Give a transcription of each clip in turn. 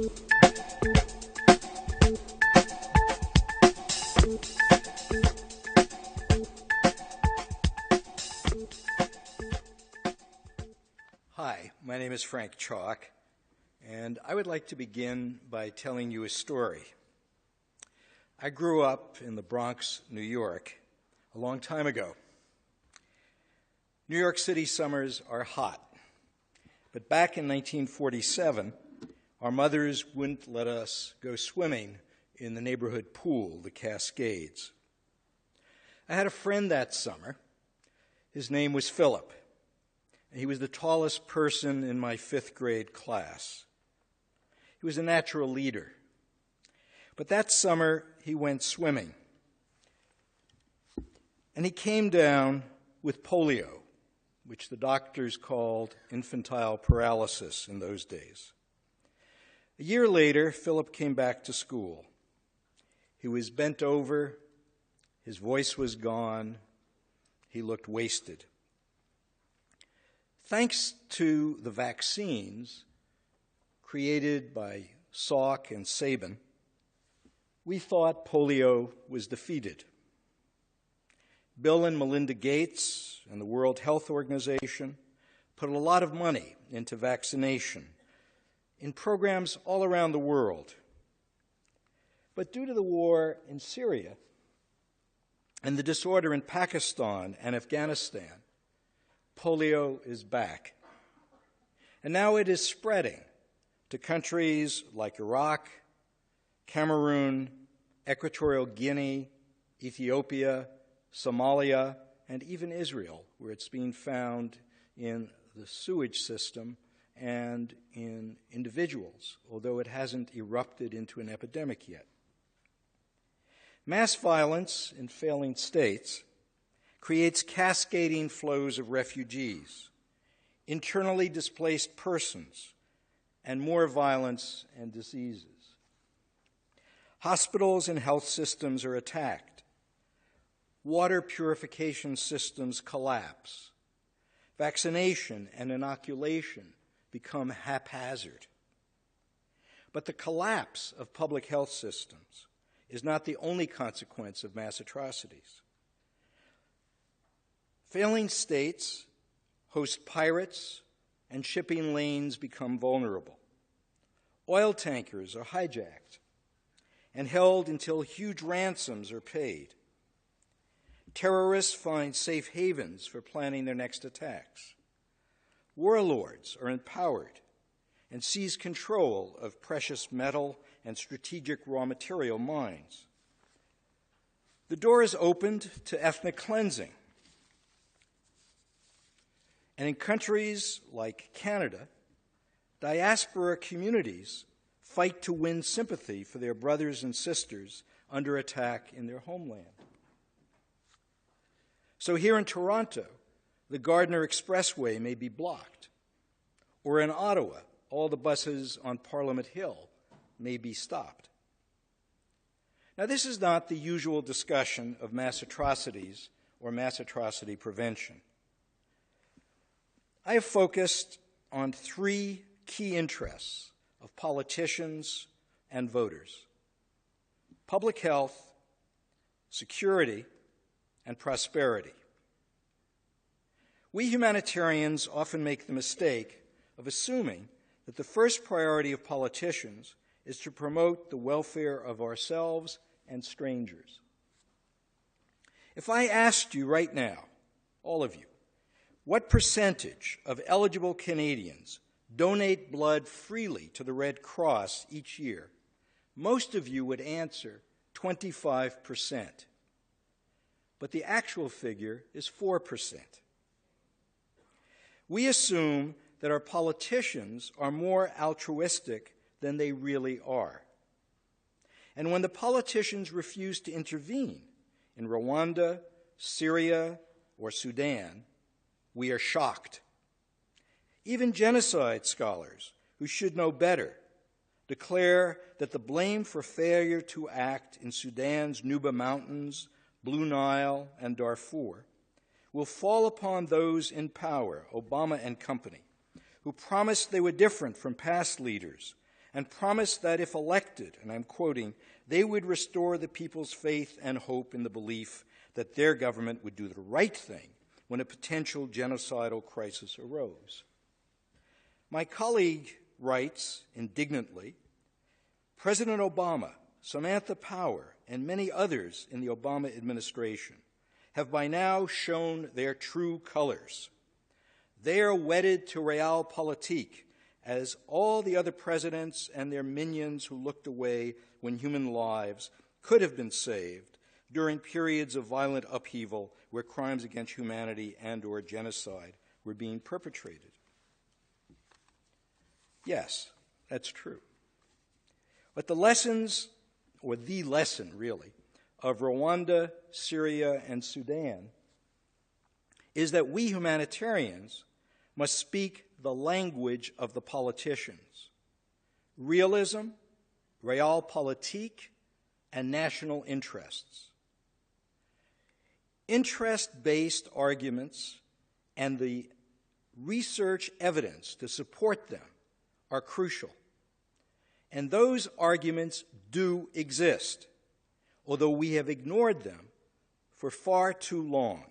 Hi, my name is Frank Chalk, and I would like to begin by telling you a story. I grew up in the Bronx, New York, a long time ago. New York City summers are hot, but back in 1947, our mothers wouldn't let us go swimming in the neighborhood pool, the Cascades. I had a friend that summer. His name was Philip. He was the tallest person in my 5th grade class. He was a natural leader. But that summer, he went swimming. And he came down with polio, which the doctors called infantile paralysis in those days. A year later, Philip came back to school. He was bent over, his voice was gone, he looked wasted. Thanks to the vaccines created by Salk and Sabin, we thought polio was defeated. Bill and Melinda Gates and the World Health Organization put a lot of money into vaccination in programs all around the world. But due to the war in Syria and the disorder in Pakistan and Afghanistan, polio is back. And now it is spreading to countries like Iraq, Cameroon, Equatorial Guinea, Ethiopia, Somalia, and even Israel, where it's being found in the sewage system and in individuals, although it hasn't erupted into an epidemic yet. Mass violence in failing states creates cascading flows of refugees, internally displaced persons, and more violence and diseases. Hospitals and health systems are attacked. Water purification systems collapse. Vaccination and inoculation become haphazard. But the collapse of public health systems is not the only consequence of mass atrocities. Failing states host pirates, and shipping lanes become vulnerable. Oil tankers are hijacked and held until huge ransoms are paid. Terrorists find safe havens for planning their next attacks. Warlords are empowered and seize control of precious metal and strategic raw material mines. The door is opened to ethnic cleansing. And in countries like Canada, diaspora communities fight to win sympathy for their brothers and sisters under attack in their homeland. So here in Toronto, the Gardiner Expressway may be blocked. Or in Ottawa, all the buses on Parliament Hill may be stopped. Now, this is not the usual discussion of mass atrocities or mass atrocity prevention. I have focused on 3 key interests of politicians and voters: public health, security, and prosperity. We humanitarians often make the mistake of assuming that the first priority of politicians is to promote the welfare of ourselves and strangers. If I asked you right now, all of you, what percentage of eligible Canadians donate blood freely to the Red Cross each year, most of you would answer 25%. But the actual figure is 4%. We assume that our politicians are more altruistic than they really are. And when the politicians refuse to intervene in Rwanda, Syria, or Sudan, we are shocked. Even genocide scholars, who should know better, declare that the blame for failure to act in Sudan's Nuba Mountains, Blue Nile, and Darfur will fall upon those in power, Obama and company, who promised they were different from past leaders and promised that if elected, and I'm quoting, they would restore the people's faith and hope in the belief that their government would do the right thing when a potential genocidal crisis arose. My colleague writes indignantly, President Obama, Samantha Power, and many others in the Obama administration have by now shown their true colors. They are wedded to realpolitik, as all the other presidents and their minions who looked away when human lives could have been saved during periods of violent upheaval where crimes against humanity and or genocide were being perpetrated. Yes, that's true. But the lessons, or the lesson really, of Rwanda, Syria, and Sudan is that we humanitarians must speak the language of the politicians. Realism, realpolitik, and national interests. Interest-based arguments and the research evidence to support them are crucial. And those arguments do exist, although we have ignored them for far too long.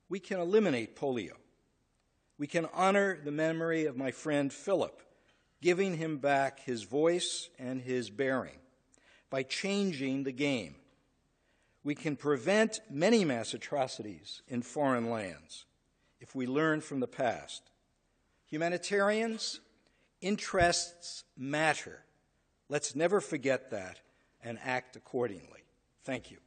We can eliminate polio. We can honor the memory of my friend Philip, giving him back his voice and his bearing by changing the game. We can prevent many mass atrocities in foreign lands if we learn from the past. Humanitarians, interests matter. Let's never forget that and act accordingly. Thank you.